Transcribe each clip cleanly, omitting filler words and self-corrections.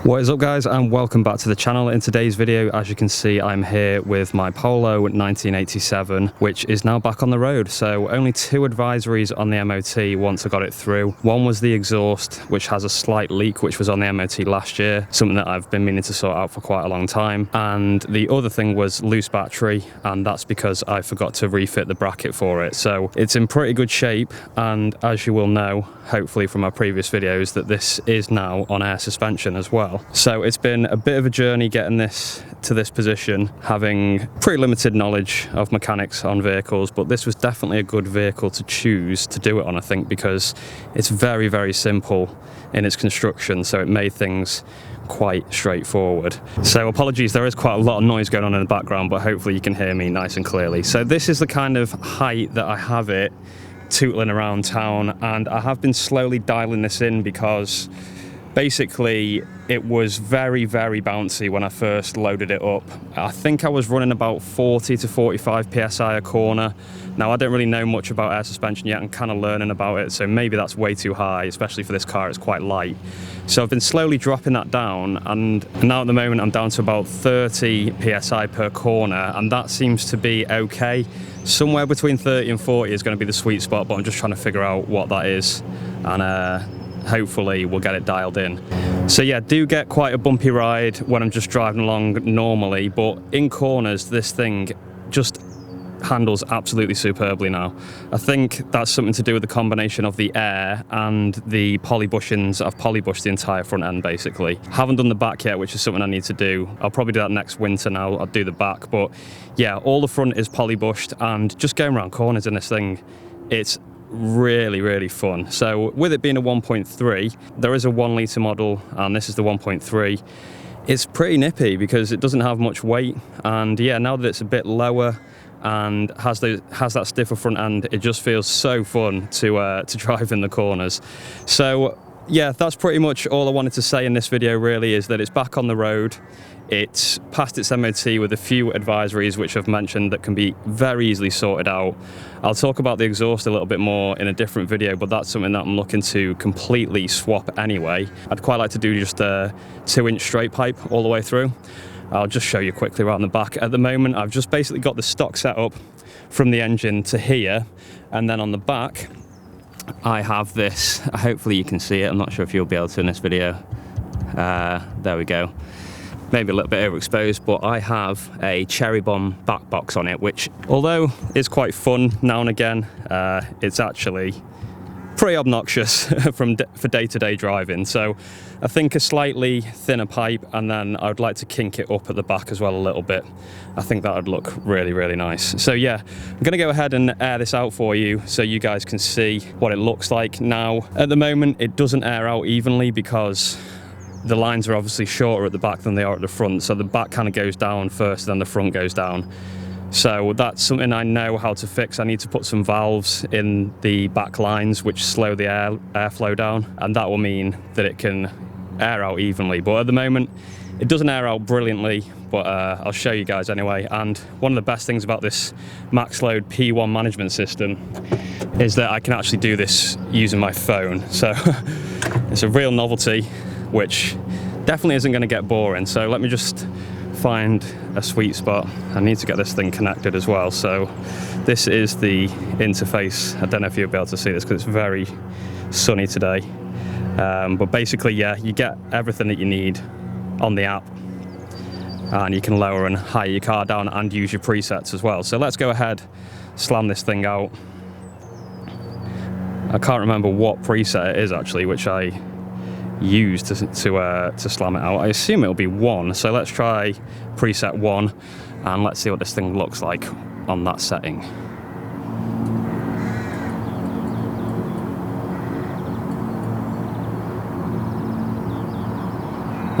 What is up, guys, and welcome back to the channel. In today's video, as you can see, I'm here with my Polo 1987, which is now back on the road. So only two advisories on the MOT once I got it through. One was the exhaust, which has a slight leak, which was on the MOT last year, something that I've been meaning to sort out for quite a long time. And the other thing was loose battery, and that's because I forgot to refit the bracket for it. So it's in pretty good shape, and as you will know, hopefully from our previous videos, that this is now on air suspension as well. So it's been a bit of a journey getting this to this position, having pretty limited knowledge of mechanics on vehicles, but this was definitely a good vehicle to choose to do it on, I think, because it's very, very simple in its construction, so it made things quite straightforward. So apologies, there is quite a lot of noise going on in the background, but hopefully you can hear me nice and clearly. So this is the kind of height that I have it tootling around town, and I have been slowly dialing this in because basically it was very, very bouncy when I first loaded it up. I think I was running about 40 to 45 psi a corner. Now, I don't really know much about air suspension yet. I'm kind of learning about it, so maybe that's way too high, especially for this car. It's quite light. So I've been slowly dropping that down, and now at the moment I'm down to about 30 psi per corner, and that seems to be okay. Somewhere between 30 and 40 is going to be the sweet spot, but I'm just trying to figure out what that is, and hopefully we'll get it dialed in. So yeah, do get quite a bumpy ride when I'm just driving along normally, but in corners this thing just handles absolutely superbly now. I think that's something to do with the combination of the air and the poly bushings. I've poly bushed the entire front end basically. Haven't done the back yet, which is something I need to do. I'll probably do that next winter now. I'll do the back, but yeah, all the front is poly bushed, and just going around corners in this thing, it's really, really fun. So with it being a 1.3, there is a 1 litre model, and this is the 1.3. It's pretty nippy because it doesn't have much weight, and yeah, now that it's a bit lower and has that stiffer front end, it just feels so fun to drive in the corners. So yeah, that's pretty much all I wanted to say in this video, really, is that it's back on the road. It's passed its MOT with a few advisories which I've mentioned that can be very easily sorted out. I'll talk about the exhaust a little bit more in a different video, but that's something that I'm looking to completely swap anyway. I'd quite like to do just a 2-inch straight pipe all the way through. I'll just show you quickly around the back. At the moment, I've just basically got the stock set up from the engine to here, and then on the back, I have this. Hopefully you can see it. I'm not sure if you'll be able to in this video. There we go. Maybe a little bit overexposed, but I have a cherry bomb back box on it, which, although is quite fun now and again, it's actually pretty obnoxious for day-to-day driving. So I think a slightly thinner pipe, and then I would like to kink it up at the back as well a little bit. I think that would look really, really nice. So yeah, I'm gonna go ahead and air this out for you so you guys can see what it looks like. Now, at the moment, it doesn't air out evenly because the lines are obviously shorter at the back than they are at the front, so the back kind of goes down first, then the front goes down. So that's something I know how to fix. I need to put some valves in the back lines which slow the airflow down, and that will mean that it can air out evenly. But at the moment, it doesn't air out brilliantly, but I'll show you guys anyway. And one of the best things about this max load P1 management system is that I can actually do this using my phone. So it's a real novelty, which definitely isn't going to get boring. So let me just find a sweet spot. I need to get this thing connected as well. So this is the interface. I don't know if you'll be able to see this because it's very sunny today. But basically, yeah, you get everything that you need on the app, and you can lower and higher your car down and use your presets as well. So let's go ahead, slam this thing out. I can't remember what preset it is actually, which I use to slam it out. I assume it'll be 1, so let's try preset 1 and let's see what this thing looks like on that setting.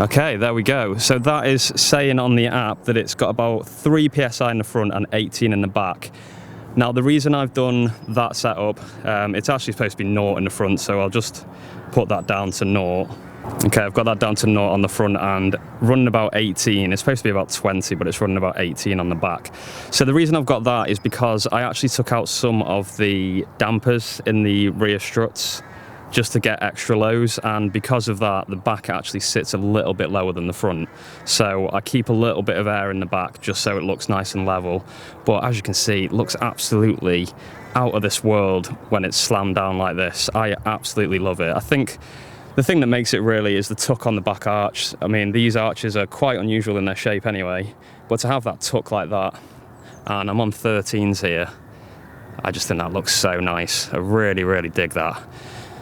Okay, there we go. So that is saying on the app that it's got about 3 psi in the front and 18 in the back. Now, the reason I've done that setup, it's actually supposed to be 0 in the front, so I'll just put that down to 0. Okay, I've got that down to 0 on the front and running about 18. It's supposed to be about 20, but it's running about 18 on the back. So the reason I've got that is because I actually took out some of the dampers in the rear struts just to get extra lows, and because of that the back actually sits a little bit lower than the front, so I keep a little bit of air in the back just so it looks nice and level. But as you can see, it looks absolutely out of this world when it's slammed down like this. I absolutely love it. I think the thing that makes it really is the tuck on the back arch. I mean, these arches are quite unusual in their shape anyway, but to have that tuck like that, and I'm on 13s here, I just think that looks so nice. I really dig that.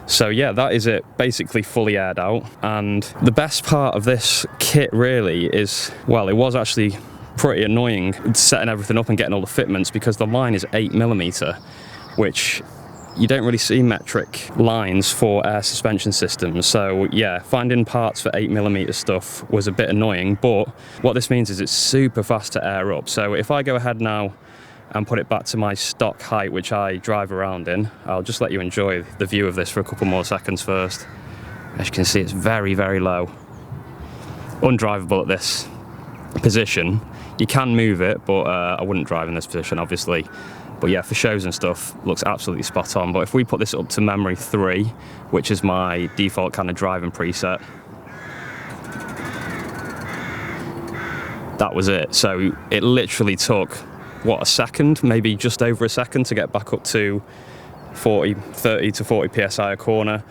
So yeah, that is it, basically fully aired out. And the best part of this kit really is, well, it was actually pretty annoying setting everything up and getting all the fitments, because the line is 8mm, which you don't really see metric lines for air suspension systems. So yeah, finding parts for 8mm stuff was a bit annoying, but what this means is it's super fast to air up. So if I go ahead now and put it back to my stock height, which I drive around in, I'll just let you enjoy the view of this for a couple more seconds first. As you can see, it's very low. Undrivable at this position. You can move it, but I wouldn't drive in this position, obviously. But yeah, for shows and stuff, looks absolutely spot on. But if we put this up to memory 3, which is my default kind of driving preset, that was it. So it literally took, what, a second, maybe just over a second to get back up to 30 to 40 psi a corner.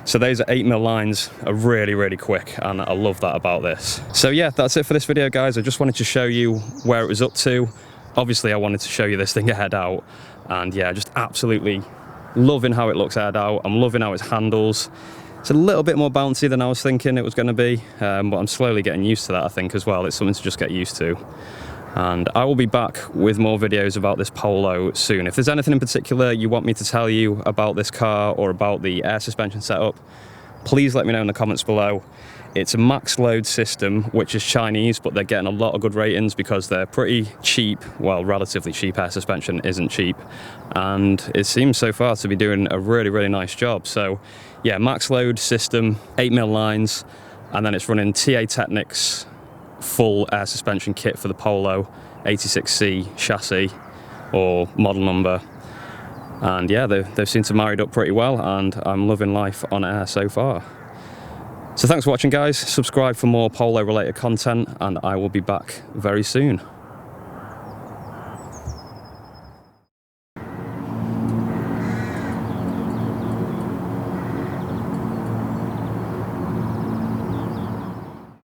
So those 8mm lines are really quick, and I love that about this. So yeah, that's it for this video, guys. I just wanted to show you where it was up to. Obviously I wanted to show you this thing aired out, and yeah, just absolutely loving how it looks aired out. I'm loving how it handles. It's a little bit more bouncy than I was thinking it was going to be, but I'm slowly getting used to that, I think, as well. It's something to just get used to. And I will be back with more videos about this Polo soon. If there's anything in particular you want me to tell you about this car or about the air suspension setup, please let me know in the comments below. It's a max load system, which is Chinese, but they're getting a lot of good ratings because they're pretty cheap. Well, relatively cheap. Air suspension isn't cheap, and it seems so far to be doing a really nice job. So yeah, max load system, 8mm lines, and then it's running TA Technics full air suspension kit for the Polo 86C chassis or model number. And yeah, they've seemed to married up pretty well, and I'm loving life on air so far. So thanks for watching, guys. Subscribe for more Polo related content, and I will be back very soon.